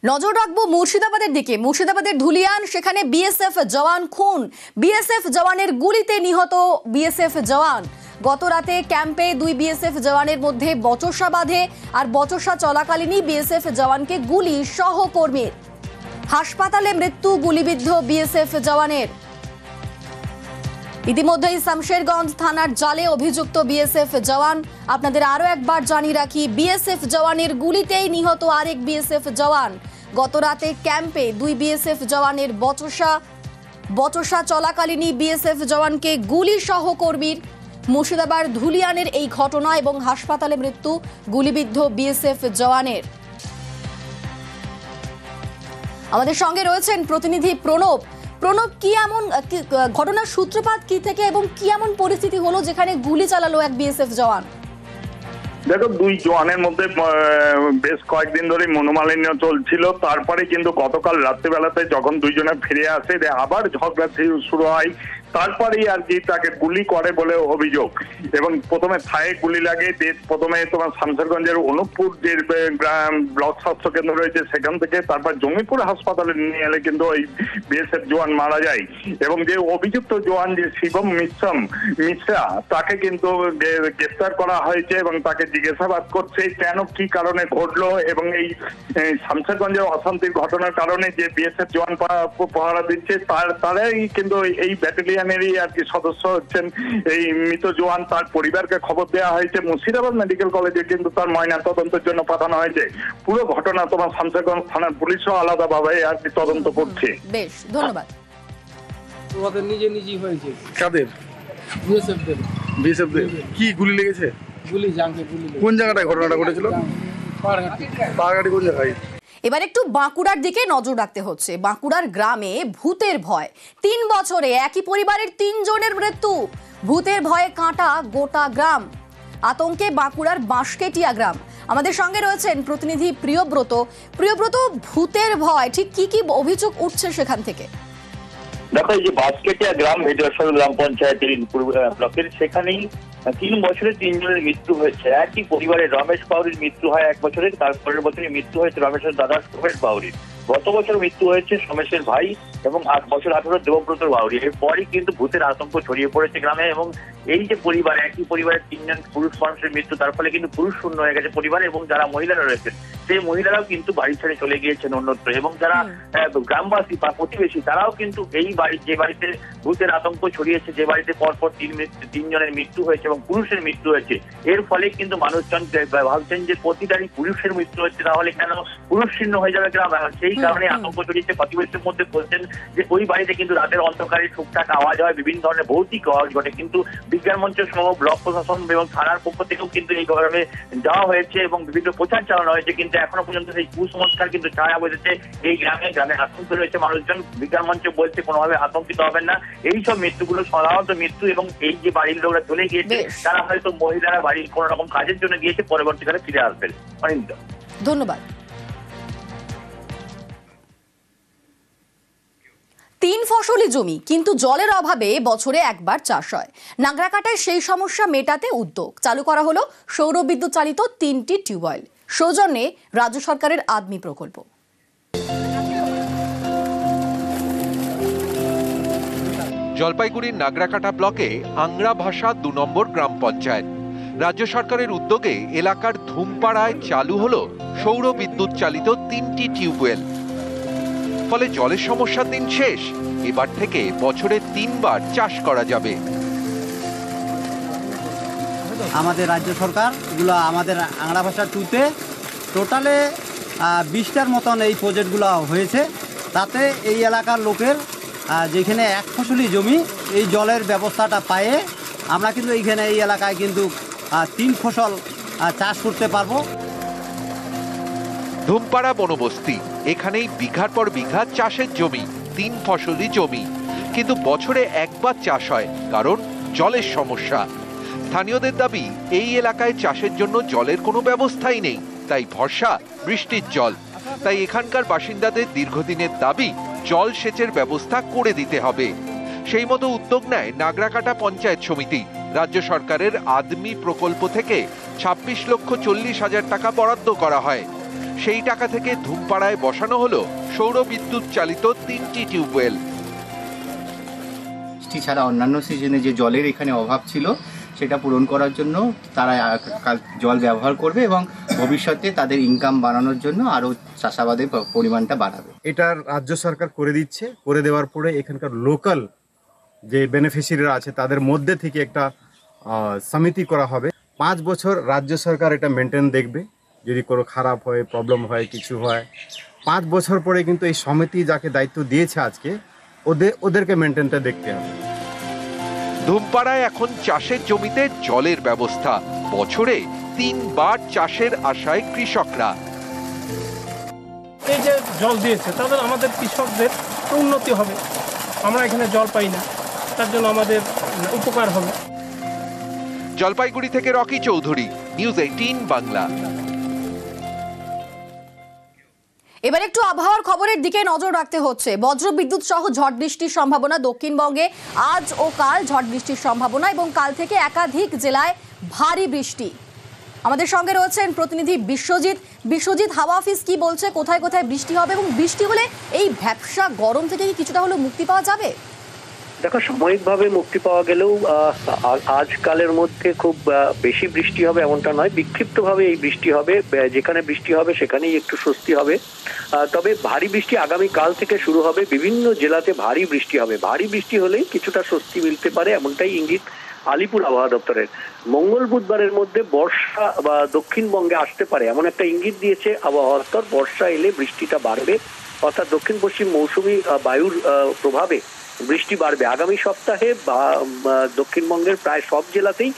নজর রাখবো মুর্শিদাবাদের দিকে। মুর্শিদাবাদের ধুলিয়ান, সেখানে বিএসএফ জওয়ান খুন। বিএসএফ জওয়ানের গুলিতে নিহত বিএসএফ জওয়ান। গত রাতে ক্যাম্পে দুই বিএসএফ জওয়ানের মধ্যে বচসা বাঁধে, আর বচসা চলাকালীনই বিএসএফ জওয়ানকে গুলি সহকর্মীর। হাসপাতালে মৃত্যু গুলিবিদ্ধ বিএসএফ জওয়ানের। ইতিমধ্যেই শামশেরগঞ্জ থানার জালে অভিযুক্ত বিএসএফ জওয়ান। আপনাদের আরো একবার জানিয়ে রাখি, বিএসএফ জওয়ানের গুলিতেই নিহত আরেক বিএসএফ জওয়ান। গত রাতে ক্যাম্পে দুই বিএসএফ জওয়ানের বচসা চলাকালীনই বিএসএফ জওয়ানকে গুলি সহকর্মীর। মুর্শিদাবাদ ধুলিয়ানের এই ঘটনা এবং হাসপাতালে মৃত্যু গুলিবিদ্ধ বিএসএফ জওয়ানের। আমাদের সঙ্গে রয়েছেন প্রতিনিধি প্রণব। প্রণব, কি এমন ঘটনার সূত্রপাত কি থেকে এবং কি এমন পরিস্থিতি হলো যেখানে গুলি চালালো এক বিএসএফ জওয়ান? দেখো, দুই জওয়ানের মধ্যে বেশ কয়েকদিন ধরে মনোমালিন্য চলছিল। তারপরে কিন্তু গতকাল রাত্রিবেলাতে যখন দুইজনে ফিরে আসে, আবার ঝগড়া শুরু হয়। তারপরেই আর কি তাকে গুলি করে বলে অভিযোগ। এবং প্রথমে থায়ে গুলি লাগে। প্রথমে তোমার শামশেরগঞ্জের অনুপপুর যে ব্লক স্বাস্থ্য কেন্দ্র রয়েছে সেখান থেকে, তারপর জঙ্গিপুর হাসপাতালে নিয়ে এলে কিন্তু ওই বিএসএফ জওয়ান মারা যায়। এবং যে অভিযুক্ত জওয়ান যে শিবম মিশ্রা, তাকে কিন্তু গ্রেফতার করা হয়েছে এবং তাকে জিজ্ঞাসাবাদ করছে কেন কি কারণে ঘটলো। এবং এই শামশেরগঞ্জের অশান্তির ঘটনার কারণে যে বিএসএফ জওয়ান পাহারা দিচ্ছে তারাই কিন্তু এই ব্যাটালিয়ন আর কি সদস্য হচ্ছেন এই মৃত জওয়ান। তার পরিবারকে খবর দেওয়া হয়েছে। মুর্শিদাবাদ মেডিকেল কলেজে কিন্তু তার ময়না তদন্তের জন্য পাঠানো হয়েছে। পুরো ঘটনা তোমার শামশেরগঞ্জ থানার পুলিশও আলাদাভাবে আর কি তদন্ত করছে। বেশ, ধন্যবাদ। ওদের নিজেই হয়েছে। কাদের? বিএসএফ দের। কি গুলি লেগেছে? গুলি জাঙ্গে গুলি। কোন জায়গাটায় ঘটনাটা ঘটেছিল? পাহাড়ঘাটি কোন জায়গায়? এবার একটু বাঁকুড়ার দিকে নজর রাখতে হচ্ছে। বাঁকুড়ার গ্রামে ভূতের ভয়। 3 বছরে একই পরিবারের 3 জনের মৃত্যু। ভূতের ভয়ে কাঁটা গোটা গ্রাম। আতঙ্কে বাঁকুড়ার বাঁশকেটিয়া গ্রাম। আমাদের সঙ্গে রয়েছেন প্রতিনিধি প্রিয়ব্রত। প্রিয়ব্রত, ভূতের ভয় ঠিক কি কি অভিযোগ উঠছে সেখান থেকে? দেখো, এই যে বাঁশকেটিয়া গ্রাম ভেজরসর গ্রাম পঞ্চায়েতের ব্লকের, সেখানেই 3 বছরে 3 জনের মৃত্যু হয়েছে। একই পরিবারের রমেশ বাউরির মৃত্যু হয় 1 বছরে, তারপরের বছরে মৃত্যু হয়েছে রমেশের দাদা সোমেশ বাউরির। গত বছর মৃত্যু হয়েছে সোমেশের ভাই এবং 8 বছর 18 দেবব্রত বাউরি। এরপরই কিন্তু ভূতের আতঙ্ক ছড়িয়ে পড়েছে গ্রামে। এবং এই যে পরিবার, একই পরিবারের 3 জন পুরুষ মানুষের মৃত্যু, তার ফলে কিন্তু পুরুষ শূন্য হয়ে গেছে পরিবার। এবং যারা মহিলারা রয়েছেন সেই মহিলারাও কিন্তু বাড়ি ছেড়ে চলে গিয়েছেন অন্যত্র। এবং যারা গ্রামবাসী বা প্রতিবেশী, তারাও কিন্তু এই বাড়ি, যে বাড়িতে ভূতের আতঙ্ক ছড়িয়েছে, যে বাড়িতে পরপর 3 জনের মৃত্যু হয়েছে এবং পুরুষের মৃত্যু হয়েছে, এর ফলে কিন্তু মানুষজন ভাবছেন যে প্রতিটারই পুরুষের মৃত্যু হচ্ছে, তাহলে কেন পুরুষ শূন্য হয়ে যাবে গ্রাম? সেই কারণে আতঙ্ক ছড়িয়েছে। প্রতিবেশীর মধ্যে বলছেন যে ওই বাড়িতে কিন্তু রাতের অন্ধকারে টুকটাক আওয়াজ হয়, বিভিন্ন ধরনের ভৌতিক আওয়াজ ঘটে। কিন্তু বিজ্ঞান মঞ্চ সহ ব্লক প্রশাসন এবং থানার পক্ষ থেকেও কিন্তু এই গ্রামে যাওয়া হয়েছে এবং বিভিন্ন প্রচার চালানো হয়েছে, কিন্তু এখনো পর্যন্ত সেই কুসংস্কার কিন্তু ছায়া বসেছে এই গ্রামে আতঙ্ক রয়েছে মানুষজন। বিজ্ঞান মঞ্চ বলছে কোনোভাবে আতঙ্কিত হবেন না, এইসব মৃত্যুগুলো সাধারণত মৃত্যু। এবং এই যে বাড়ির লোকরা চলে গিয়েছে, তারা হয়তো মহিলারা বাড়ির কোনো রকম কাজের জন্য গিয়েছে, পরবর্তীকালে ফিরে আসবেন। ধন্যবাদ। 3 ফসলি জমি, কিন্তু জলের অভাবে বছরে একবার চাষ হয়। নাগরাকাটায় সেই সমস্যা মেটাতে উদ্যোগ চালু করা হলো সৌরবিদ্যুৎ চালিত 3টি টিউবওয়েল। সৌজন্যে রাজ্য সরকারের আদমি প্রকল্প। জলপাইগুড়ির নাগরাকাটা ব্লকে আংরা ভাষা 2 নম্বর গ্রাম পঞ্চায়েত। রাজ্য সরকারের উদ্যোগে এলাকার ধুমপাড়ায় চালু হলো সৌর বিদ্যুৎ চালিত 3টি টিউবওয়েল। ফলে জলের সমস্যার দিন শেষ। এবার থেকে বছরে 3 বার চাষ করা যাবে। আমাদের রাজ্য সরকার এগুলো আমাদের আংরা ভাষা 2তে টোটালে 20টার মতন এই প্রজেক্টগুলো হয়েছে। তাতে এই এলাকার লোকের যেখানে 1 ফসলি জমি, এই জলের ব্যবস্থাটা পায়ে আমরা কিন্তু এইখানে এই এলাকায় কিন্তু 3 ফসল চাষ করতে পারবো। ধুমপাড়া বনবস্তি, এখানেই বিঘার পর বিঘা চাষের জমি, 3 ফসলি জমি, কিন্তু বছরে একবার চাষ হয় কারণ জলের সমস্যা। স্থানীয়দের দাবি, এই এলাকায় চাষের জন্য জলের কোনো ব্যবস্থাই নেই, তাই ভরসা বৃষ্টির জল। তাই এখানকার বাসিন্দাদের দীর্ঘদিনের দাবি জল সেচের ব্যবস্থা করে দিতে হবে। সেই মতো উদ্যোগ নেয় নাগরাকাটা পঞ্চায়েত সমিতি। রাজ্য সরকারের আদমি প্রকল্প থেকে 26,40,000 টাকা বরাদ্দ করা হয়। সেই টাকা থেকে ধূমপাড়ায় বসানো হলো সৌর বিদ্যুৎ চালিত 3টি টিউবওয়েল। বৃষ্টি ছাড়া অন্যান্য সিজনে যে জলের এখানে অভাব ছিল সেটা পূরণ করার জন্য তারা জল ব্যবহার করবে এবং ভবিষ্যতে তাদের ইনকাম বাড়ানোর জন্য আরও চাষাবাদের পরিমাণটা বাড়াবে। এটা রাজ্য সরকার করে দিচ্ছে, করে দেওয়ার পরে এখানকার লোকাল যে বেনিফিশিয়ারিরা আছে তাদের মধ্যে থেকে একটা সমিতি করা হবে। 5 বছর রাজ্য সরকার এটা মেনটেন দেখবে, যদি কোনো খারাপ হয়, প্রবলেম হয়, কিছু হয় 5 বছর পরে কিন্তু এই সমিতি যাকে দায়িত্ব দিয়েছে আজকে ওদেরকে মেনটেনটা দেখতে হবে। ধূমপাড়ায় এখন চাষের জমিতে জলের ব্যবস্থা, বছরে 3 বার চাষের আশায় কৃষকরা। এই যে জল দিয়েছে তাদের আমাদের কৃষকদের উন্নতি হবে, আমরা এখানে জল পাই না, তার জন্য আমাদের উপকার হবে। জলপাইগুড়ি থেকে রকি চৌধুরী, নিউজ 18 বাংলা। এবার একটু আবহাওয়ার খবরের দিকে নজর রাখতে হচ্ছে। বজ্র বিদ্যুৎ সহ ঝড় বৃষ্টির সম্ভাবনা দক্ষিণবঙ্গে আজ ও কাল, ঝড় বৃষ্টির সম্ভাবনা এবং কাল থেকে একাধিক জেলায় ভারী বৃষ্টি। আমাদের সঙ্গে রয়েছেন প্রতিনিধি বিশ্বজিৎ। হাওয়া অফিস কি বলছে, কোথায় কোথায় বৃষ্টি হবে এবং বৃষ্টি হলে এই ভ্যাপসা গরম থেকে কি কিছুটা হলেও মুক্তি পাওয়া যাবে? দেখো, সাময়িকভাবে মুক্তি পাওয়া গেলেও আজকালের মধ্যে খুব বেশি বৃষ্টি হবে এমনটা নয়, বিক্ষিপ্তভাবে এই বৃষ্টি হবে। যেখানে বৃষ্টি হবে সেখানেই একটু স্বস্তি হবে। তবে ভারী বৃষ্টি আগামী কাল থেকে শুরু হবে, বিভিন্ন জেলাতে ভারী বৃষ্টি হবে। ভারী বৃষ্টি হলেই কিছুটা স্বস্তি মিলতে পারে, এমনটাই ইঙ্গিত আলিপুর আবহাওয়া দপ্তরের। মঙ্গল বুধবারের মধ্যে বর্ষা বা দক্ষিণবঙ্গে আসতে পারে এমন একটা ইঙ্গিত দিয়েছে আবহাওয়া দপ্তর। বর্ষা এলে বৃষ্টিটা বাড়বে, অর্থাৎ দক্ষিণ পশ্চিম মৌসুমী বায়ুর প্রভাবে বৃষ্টি বাড়বে। আগামী সপ্তাহে দক্ষিণবঙ্গের প্রায় সব জেলাতেই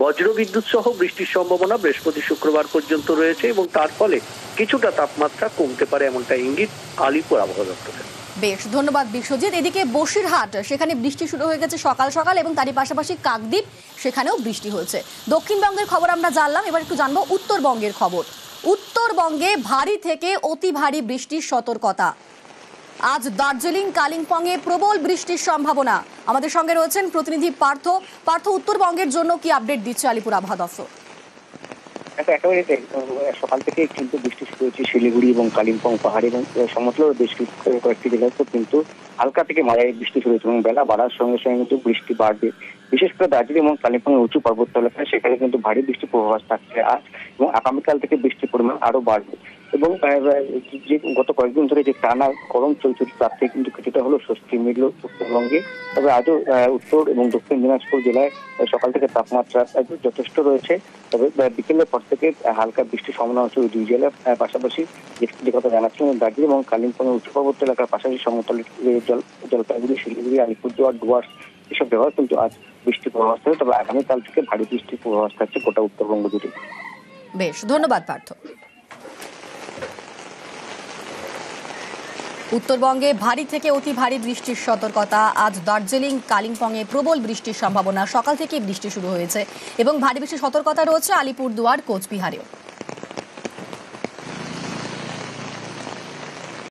বজ্রবিদ্যুৎ সহ বৃষ্টির সম্ভাবনা বৃহস্পতি শুক্রবার পর্যন্ত রয়েছে এবং তার ফলে কিছুটা তাপমাত্রা কমতে পারে এমনটা ইঙ্গিত আলিপুর আবহাওয়া দপ্তরের। বেশ, ধন্যবাদ বিশ্বজিৎ। এদিকে বসিরহাট, সেখানে বৃষ্টি শুরু হয়ে গেছে সকাল সকাল এবং তারই পাশাপাশি কাকদ্বীপ, সেখানেও বৃষ্টি হয়েছে। দক্ষিণবঙ্গের খবর আমরা জানলাম, এবার একটু জানবো উত্তরবঙ্গের খবর। উত্তরবঙ্গে ভারী থেকে অতি ভারী বৃষ্টির সতর্কতা। আজ দার্জিলিং, কালিম্পংয়ে প্রবল বৃষ্টির সম্ভাবনা। আমাদের সঙ্গে রয়েছেন প্রতিনিধি পার্থ। উত্তরবঙ্গের জন্য কি আপডেট দিচ্ছে আলিপুর আবহাওয়া দফতর? একেবারে সকাল থেকে কিন্তু বৃষ্টি শুরু হয়েছে শিলিগুড়ি এবং কালিম্পং পাহাড়ি এবং সমতল বেশ কয়েকটি জেলায়, কিন্তু হালকা থেকে মাঝারি বৃষ্টি শুরু হয়েছে এবং বেলা বাড়ার সঙ্গে সঙ্গে কিন্তু বৃষ্টি বাড়বে। বিশেষ করে দার্জিলিং এবং কালিম্পং এর উঁচু পার্বত্য এলাকায় সেখানে কিন্তু ভারী বৃষ্টির পূর্বাভাস থাকছে আজ এবং আগামীকাল থেকে বৃষ্টির পরিমাণ আরো বাড়বে। এবং যে গত কয়েকদিন ধরে যে টানা গরম চলছে তার থেকে কিন্তু কিছুটা হলো স্বস্তি মিলল উত্তরবঙ্গে। তবে আজও উত্তর এবং দক্ষিণ দিনাজপুর জেলায় সকাল থেকে তাপমাত্রা যথেষ্ট রয়েছে। তবে বিকেলের পর থেকে হালকা বৃষ্টির সম্ভাবনা হচ্ছে ওই দুই জেলার। পাশাপাশি যে কথা জানাচ্ছিলেন, দার্জিলিং এবং কালিম্পং এর উচ্চ পার্বত্য এলাকার পাশাপাশি সমতল জলপাইগুড়ি, শিলিগুড়ি, আলিপুরদুয়ার, ডুয়ার্স এসব জায়গায় কিন্তু আজ বৃষ্টির পূর্বাভাস থাকবে। তবে আগামীকাল থেকে ভারী বৃষ্টির পূর্বাভাস থাকছে গোটা উত্তরবঙ্গ জুড়ে। বেশ, ধন্যবাদ পার্থ। উত্তরবঙ্গে ভারী থেকে অতি ভারী বৃষ্টির সতর্কতা। আজ দার্জিলিং, কালিম্পংয়ে প্রবল বৃষ্টির সম্ভাবনা। সকাল থেকে বৃষ্টি শুরু হয়েছে এবং ভারী বৃষ্টির সতর্কতা রয়েছে আলিপুরদুয়ার, কোচবিহারেও।